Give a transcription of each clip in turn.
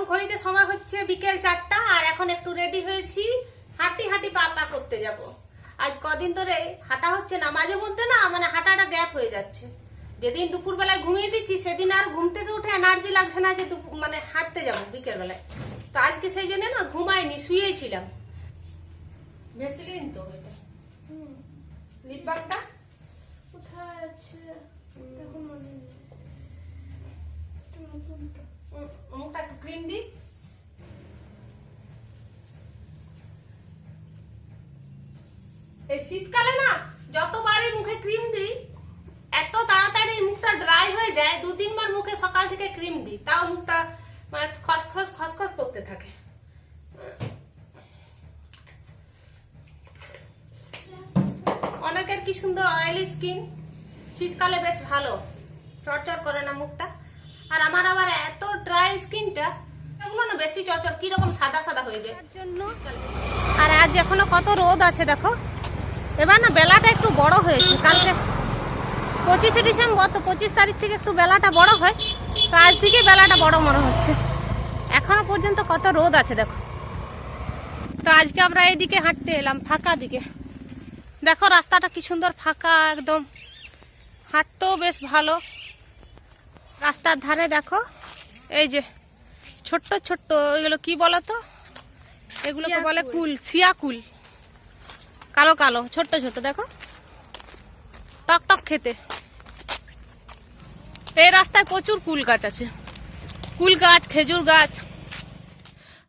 ঘড়িতে সময় হচ্ছে বিকেল 4টা, আর এখন একটু রেডি হয়েছি, হাঁটি হাঁটি পাল্লা করতে যাব। আজ কদিন ধরে হাঁটা হচ্ছে না, মাঝে মধ্যে না মানে হাঁটাটা গ্যাপ হয়ে যাচ্ছে। যেদিন দুপুর বেলায় ঘুমিয়ে দিচ্ছি সেদিন আর ঘুম থেকে উঠে এনার্জি লাগছে না যে মানে হাঁটতে যাব বিকেল বেলায়। তো আজকে সেই জন্য না ঘুমাইনি, শুয়েছিলাম। ভেসলিন তো এটা লিপ বামটা কোথায় আছে এখন মনে নেই। মুখটা একটু ক্রিম দি। এই শীতকালে না যতবারই মুখে ক্রিম দিই এত তাড়াতাড়ি মুখটা ড্রাই হয়ে যায়। 2-3 বার মুখে সকাল থেকে ক্রিম দিই, তাও মুখটা মানে খসখস খসখস করতে থাকে। অনেকের কি সুন্দর অয়েলি স্কিন, শীতকালে বেশ ভালো, চরচর করে না মুখটা। আর আমার আবার এত ড্রাই স্কিনটা, এগুলো না বেশি চরচর কিরকম সাদা সাদা হয়ে যায় জন্য। আর আজ এখনো কত রোদ আছে দেখো। এবার না বেলাটা একটু বড় হয়েছে, কালকে 25শে ডিসেম্বর, তো 25 তারিখ থেকে একটু বেলাটা বড় হয়, তো আজ থেকে বেলাটা বড় মনে হচ্ছে। এখনো পর্যন্ত কত রোদ আছে দেখো। তো আজকে আমরা এইদিকে হাঁটতে এলাম, ফাঁকা দিকে। দেখো রাস্তাটা কি সুন্দর ফাঁকা একদম, হাঁটতেও বেশ ভালো। রাস্তার ধারে দেখো এই যে ছোট্ট ছোট্ট এগুলো কি বলতো, এগুলোকে বলে কুল, সিয়া কুল, কালো কালো ছোট্ট ছোট্ট দেখো, টক টক খেতে। এই রাস্তায় প্রচুর কুল গাছ আছে, কুল গাছ, খেজুর গাছ।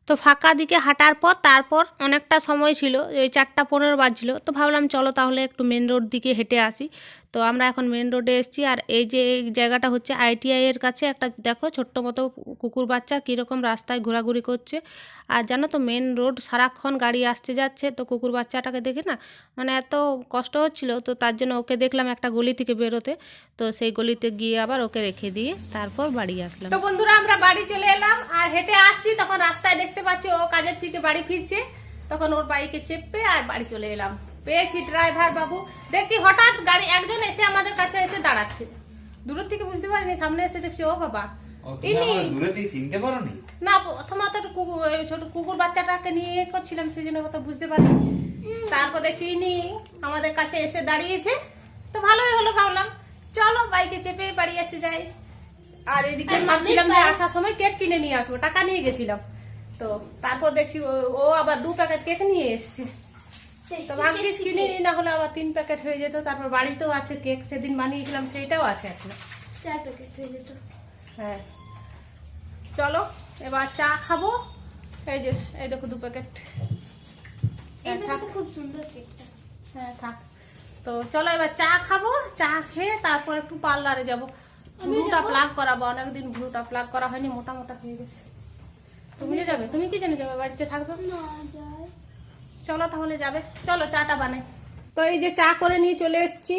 তো ফাঁকা দিকে হাঁটার পর তারপর অনেকটা সময় ছিল, ওই 4:15 বাজছিল, তো ভাবলাম চলো তাহলে একটু মেন রোড দিকে হেঁটে আসি। তো আমরা এখন মেন রোডে এসেছি, আর এই যে জায়গাটা হচ্ছে ITI এর কাছে একটা দেখো ছোট্ট মতো কুকুর বাচ্চা কীরকম রাস্তায় ঘোরাঘুরি করছে। আর জানো তো মেন রোড সারাক্ষণ গাড়ি আসতে যাচ্ছে, তো কুকুর বাচ্চাটাকে দেখে না মানে এত কষ্ট হচ্ছিল, তো তার জন্য ওকে দেখলাম একটা গলি থেকে বেরোতে, তো সেই গলিতে গিয়ে আবার ওকে রেখে দিয়ে তারপর বাড়ি আসলাম। তো বন্ধুরা আমরা বাড়ি চলে এলাম, আর হেঁটে আসছি তখন রাস্তায় দেখতে পাচ্ছি ও কাজের থেকে বাড়ি ফিরছে, তখন ওর বাইকে চেপে আর বাড়ি চলে এলাম। পেয়েছি ড্রাইভার বাবু, দেখছি হঠাৎ গাড়ি একজন এসে আমাদের কাছে এসে দাঁড়াচ্ছে, দূর থেকে বুঝতে পারিনি, সামনে এসে দেখছি ও বাবা। চিনতে পারোনি? না প্রথমত ছোট কুকুর বাচ্চাটাকে নিয়ে করছিলাম, সেই জন্য কথা বুঝতে পারিনি। তারপর দেখছি ইনি আমাদের কাছে এসে দাঁড়িয়েছে, তো ভালোই হলো, ভাবলাম চলো বাইকে চেপে বাড়ি এসে যাই। আর এদিকে ভাবছিলাম যে আসার সময় কেক কিনে নিয়ে আসবো, টাকা নিয়ে গেছিলাম, তো তারপর দেখছি ও আবার 2 প্যাকেট কেক নিয়ে এসছে। তো ভাগ্যিস কিনে নি, না হলে আবার 3 প্যাকেট হয়ে যেত। তারপর বাড়িতেও আছে কেক, সেদিন বানিয়েছিলাম সেইটাও আছে এখন, 4 প্যাকেট হয়ে যেত। হ্যাঁ চলো এবার চা খাবো। এই যে এই দেখো 2 প্যাকেট। খুব সুন্দর কেকটা। হ্যাঁ থাক, তো চলো এবার চা খাবো, চা খেয়ে তারপর একটু পার্লারে যাবো, ভ্রুটা প্লাগ করাবো। অনেকদিন ভ্রুটা প্লাগ করা হয়নি, মোটা মোটা হয়ে গেছে। তুমি যাবে? তুমি কি জানি যাবে, বাড়িতে থাকবে না যায়। চলো তাহলে যাবে, চলো চাটা বানাই। তো এই যে চা করে নিয়ে চলে এসেছি,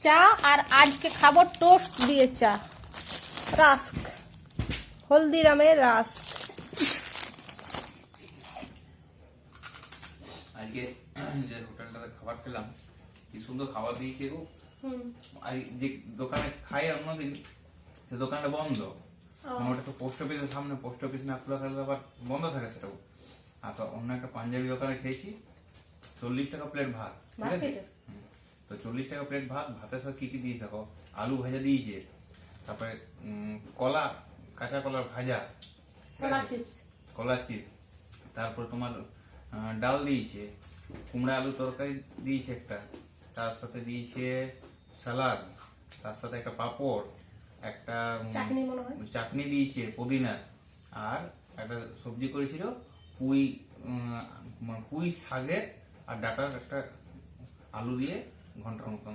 চা। আর আজকে খাবো টোস্ট দিয়ে চা, রাস্ক, হলদিরামের রাস্ক। আজকে যে হোটেলটাতে খাবার খেলাম, কি সুন্দর খাবার দিয়েছে গো। যে দোকানে খাই অন্যদিন, সে দোকানটা বন্ধ। ওটা তো পোস্ট অফিসের সামনে, পোস্ট অফিস না খোলা থাকলে আবার বন্ধ থাকে সেটাও। আর তো অন্য একটা পাঞ্জাবি দোকানে খেয়েছি, 40 টাকা প্লেট ভাত, ঠিক আছে? তো 40 টাকা প্লেট ভাত, ভাতের সাথে কি কি দিয়ে থাকো, আলু ভাজা দিয়েছে, তারপরে কলা, কাঁচা কলার ভাজা, কলার চিপস, তারপর তোমার ডাল দিয়েছে, কুমড়া আলু তরকারি দিয়েছে একটা, তার সাথে দিয়েছে সালাদ, তার সাথে একটা পাপড়, একটা চাটনি দিয়েছে পুদিনা, আর একটা সবজি করেছিল পুঁই শাকের আর ডাটার একটা আলু দিয়ে ঘন্টার মতন।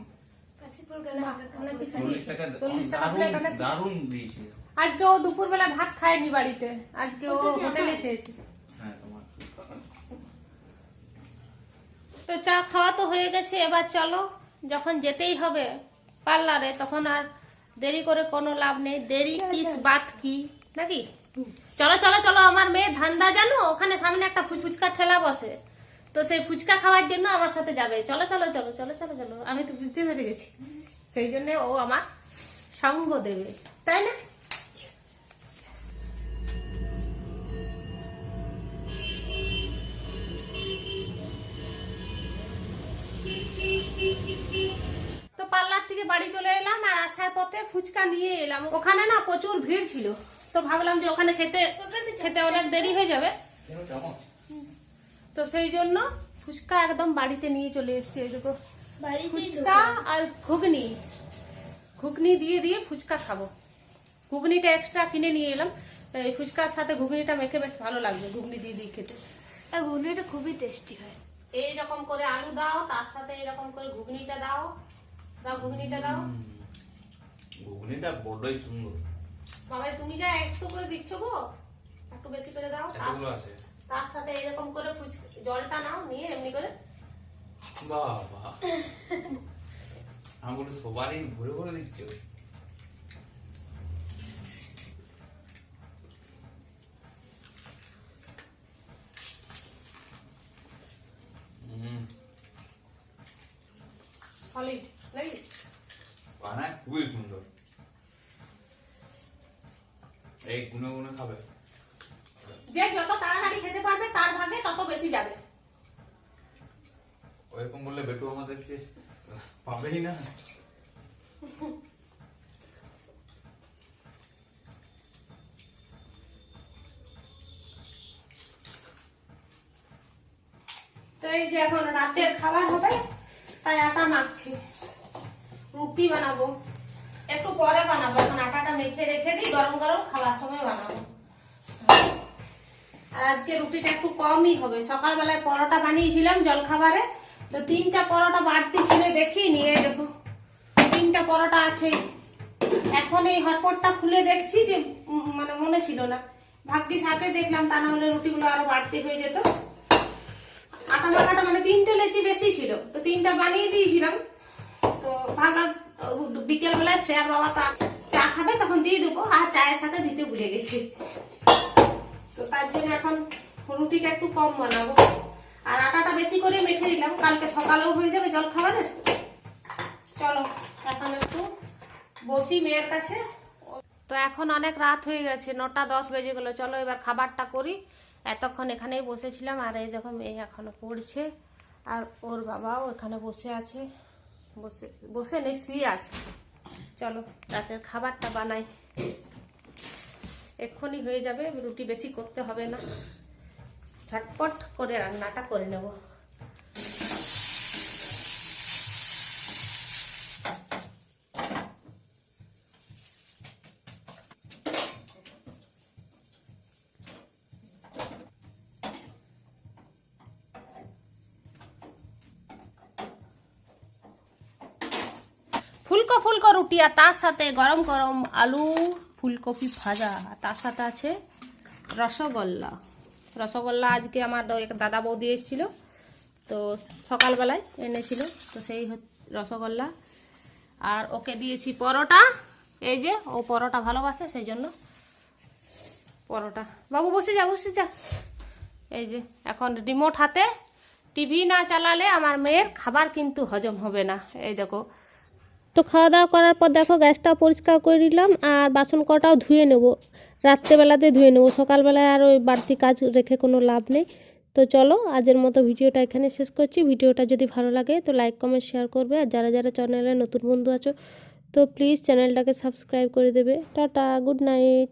40 টাকা দারুন দিয়েছে। আজকে ও দুপুর বেলা ভাত খায়নি বাড়িতে, আজকে ও হোটেলে খেয়েছে। হ্যাঁ তোমার তো চা খাওয়া তো হয়ে গেছে, এবার চলো, যখন যেতেই হবে পার্লারে তখন আর দেরি করে কোনো লাভ নেই, দেরি কিস বাত কি নাকি। চলো চলো চলো, আমার মেয়ে ধান্দা জানো, ওখানে সামনে একটা ফুচকা ঠেলা বসে, তো সেই ফুচকা খাওয়ার জন্য আমার সাথে যাবে। চলো চলো চলো চলো চলো চলো, আমি তো বুঝতে পেরে গেছি, সেই জন্য ও আমার সঙ্গ দেবে, তাই না? ফুচকা নিয়ে এলাম, ওখানে না প্রচুর ভিড় ছিল, তো ভাবলাম যে ওখানে খেতে খেতে অনেক দেরি হয়ে যাবে, তো সেই জন্য ফুচকা একদম বাড়িতে নিয়ে চলে এসেছি। এটুকু ফুচকা আর ঘুগনি, ঘুগনি দিয়ে দিয়ে ফুচকা খাবো। ঘুগনিটা এক্সট্রা কিনে নিয়ে এলাম, এই ফুচকার সাথে ঘুগনিটা মেখে বেশ ভালো লাগবে ঘুগনি দিয়ে দিয়ে খেতে। আর ঘুগনিটা খুবই টেস্টি হয়। এইরকম করে আলু দাও, তার সাথে এরকম করে ঘুগনিটা দাও, দাও ঘুগনিটা দাও। ঘুগনিটা বড়ই সুন্দর। বাবা তুমি যা একটু করে দিচ্ছ গো, একটু বেশি করে দাও। এতগুলো আছে। তার সাথে এরকম করে জলটা নাও, নিয়ে এমনি করে বাবা আমি বলি সবারই ভরে ভরে দিচ্ছ। সলিড নাকি? বানায় খুবই সুন্দর। এই গুনে গুনে খাবে, যে যত তাড়াতাড়ি খেতে পারবে তার ভাগে তত বেশি যাবে। ওইরকম বললে বেটু আমাদেরকে পাবেই না। তো এই যে এখন রাতের খাবার হবে, তাই আটা মাখছি, রুটি বানাবো একটু পরে বানাবো, এখন আটাটা মেখে রেখে দিই, গরম গরম খাওয়ার সময় বানাবো। আর আজকে রুটিটা একটু কমই হবে, সকালবেলায় পরোটা বানিয়েছিলাম জলখাবারে, তো 3টা পরোটা বাড়তি ছিল, দেখিনি, এই দেখো 3টা পরোটা আছে। এখন এই হটপটটা খুলে দেখছি যে মানে মনে ছিল না, ভাগ্যিস হাতে দেখলাম, তা না হলে রুটিগুলো আরো বাড়তি হয়ে যেত। আটা মাখাটা মানে 3টে লেচি বেশি ছিল, তো 3টা বানিয়ে দিয়েছিলাম, তো ভাবলাম বিকেল বেলায় শ্রেয়ার বাবা চা খাবে তখন দিয়ে দেবো, আর চায়ের সাথে দিতে ভুলে গেছি, তো তার জন্য এখন রুটিটা একটু কম বানাবো, আর আটাটা বেশি করে মেখে দিলাম, কালকে সকালেও হয়ে যাবে জল খাবারের। চলো এখন একটু বসি মেয়ের কাছে। তো এখন অনেক রাত হয়ে গেছে, 9টা 10 বেজে গেল, চলো এবার খাবারটা করি। এতক্ষণ এখানেই বসেছিলাম, আর এই দেখো মেয়ে এখনো পড়ছে, আর ওর বাবাও এখানে বসে আছে, বসে বসে নেই, শুয়ে আছে। চলো রাতের খাবারটা বানাই, এক্ষুনি হয়ে যাবে, রুটি বেশি করতে হবে না, ঝটপট করে রান্নাটা করে নেব। ফুলকো ফুলকো রুটি, আর তার সাথে গরম গরম আলু ফুলকপি ভাজা, আর তার সাথে আছে রসগোল্লা। রসগোল্লা আজকে আমার এক দাদা বৌদি এসেছিল, তো সকালবেলায় এনেছিল, তো সেই রসগোল্লা। আর ওকে দিয়েছি পরোটা, এই যে ও পরোটা ভালোবাসে সেই জন্য পরোটা। বাবু বসে যা বসে যা। এই যে এখন রিমোট হাতে, টিভি না চালালে আমার মেয়ের খাবার কিন্তু হজম হবে না। এই দেখো, তো খাওয়া দাওয়া করার পর দেখো গ্যাসটা পরিষ্কার করে নিলাম, আর বাসন কটাও ধুয়ে নেব, রাত্রেবেলাতে ধুয়ে নেব, সকালবেলায় আর ওই বাড়তি কাজ রেখে কোনো লাভ নেই। তো চলো আজের মতো ভিডিওটা এখানে শেষ করছি। ভিডিওটা যদি ভালো লাগে তো লাইক কমেন্ট শেয়ার করবে, আর যারা যারা চ্যানেলে নতুন বন্ধু আছো তো প্লিজ চ্যানেলটাকে সাবস্ক্রাইব করে দেবে। Tata, good night.